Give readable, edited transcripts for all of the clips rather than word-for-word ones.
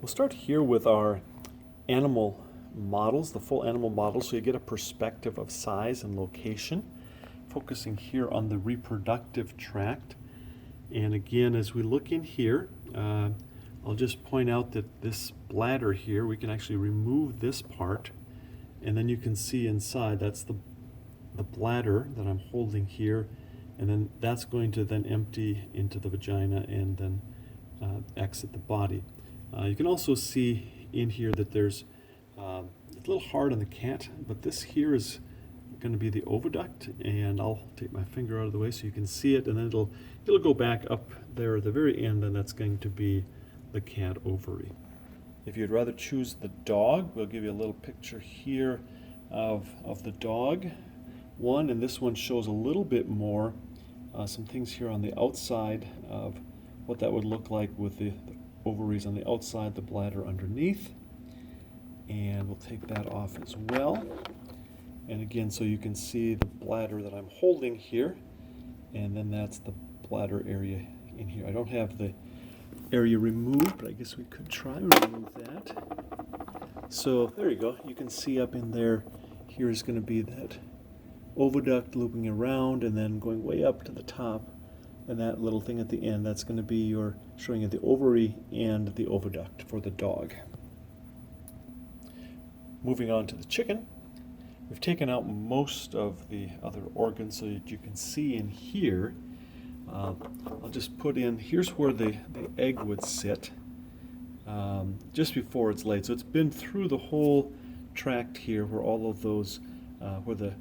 We'll start here with our animal models, the full animal model, so you get a perspective of size and location, focusing here on the reproductive tract. And again, as we look in here, I'll just point out that this bladder here, we can actually remove this part, and then you can see inside, that's the bladder that I'm holding here, and then that's going to then empty into the vagina and then exit the body. You can also see in here that there's it's a little hard on the cat, but this here is going to be the oviduct, and I'll take my finger out of the way so you can see it, and then it'll go back up there at the very end, and that's going to be the cat ovary. If you'd rather choose the dog, we'll give you a little picture here of the dog one, and this one shows a little bit more some things here on the outside of what that would look like with the ovaries on the outside, the bladder underneath. And we'll take that off as well. And again, so you can see the bladder that I'm holding here, and then that's the bladder area in here. I don't have the area removed, but I guess we could try and remove that. So there you go. You can see up in there, here is going to be that oviduct looping around and then going way up to the top. And that little thing at the end, that's going to be your showing you the ovary and the oviduct for the dog. Moving on to the chicken, we've taken out most of the other organs so that you can see in here. I'll just put in, here's where the egg would sit just before it's laid. So it's been through the whole tract here where all of those, where the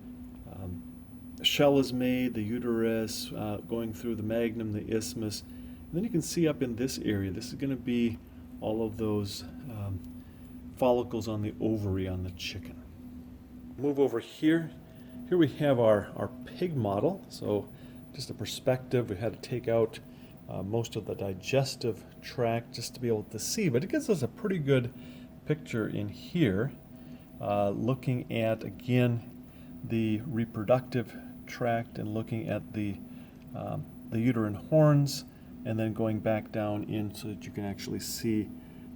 shell is made, the uterus, going through the magnum, the isthmus. And then you can see up in this area, this is going to be all of those follicles on the ovary on the chicken. Move over here. Here we have our pig model. So just a perspective, we had to take out most of the digestive tract just to be able to see, but it gives us a pretty good picture in here, looking at, again, the reproductive tract and looking at the uterine horns, and then going back down in so that you can actually see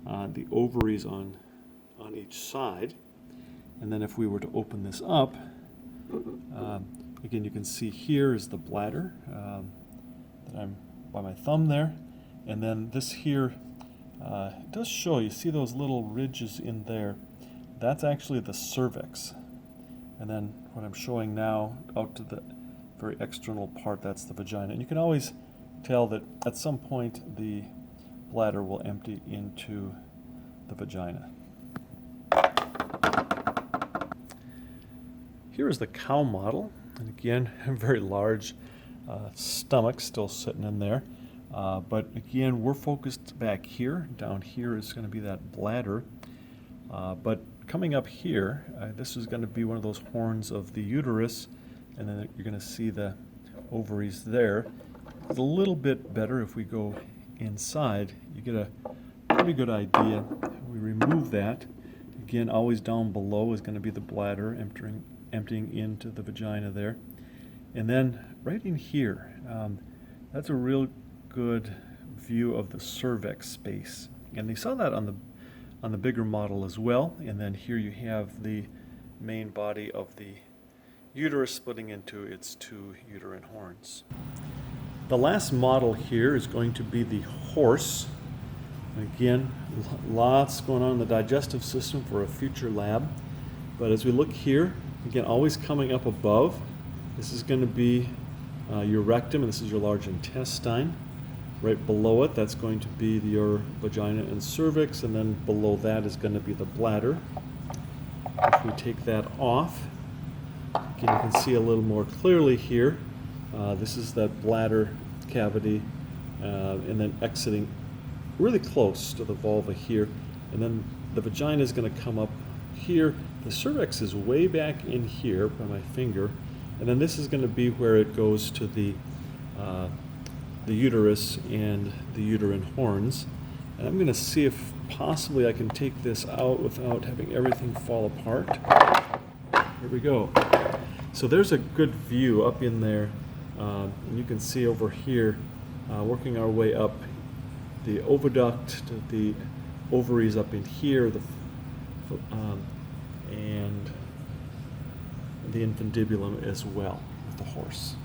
the ovaries on each side. And then if we were to open this up, again, you can see here is the bladder that I'm by my thumb there, and then this here it does show, you see those little ridges in there, that's actually the cervix. And then what I'm showing now out to the very external part, that's the vagina. And you can always tell that at some point the bladder will empty into the vagina. Here is the cow model. And again, a very large stomach still sitting in there. But again, we're focused back here. Down here is going to be that bladder. But coming up here, this is going to be one of those horns of the uterus, and then you're going to see the ovaries there. It's a little bit better if we go inside. You get a pretty good idea. We remove that. Again, always down below is going to be the bladder emptying into the vagina there. And then right in here, that's a real good view of the cervix space. And they saw that on the bigger model as well. And then here you have the main body of the uterus splitting into its two uterine horns. The last model here is going to be the horse. And again, lots going on in the digestive system for a future lab. But as we look here, again, always coming up above, this is going to be your rectum, and this is your large intestine. Right below it, that's going to be your vagina and cervix, and then below that is going to be the bladder. If we take that off, again, you can see a little more clearly here. This is that bladder cavity, and then exiting really close to the vulva here. And then the vagina is going to come up here. The cervix is way back in here by my finger. And then this is going to be where it goes to the uterus and the uterine horns. And I'm going to see if possibly I can take this out without having everything fall apart. Here we go. So there's a good view up in there. And you can see over here, working our way up the oviduct to the ovaries up in here, and the infundibulum as well with the horse.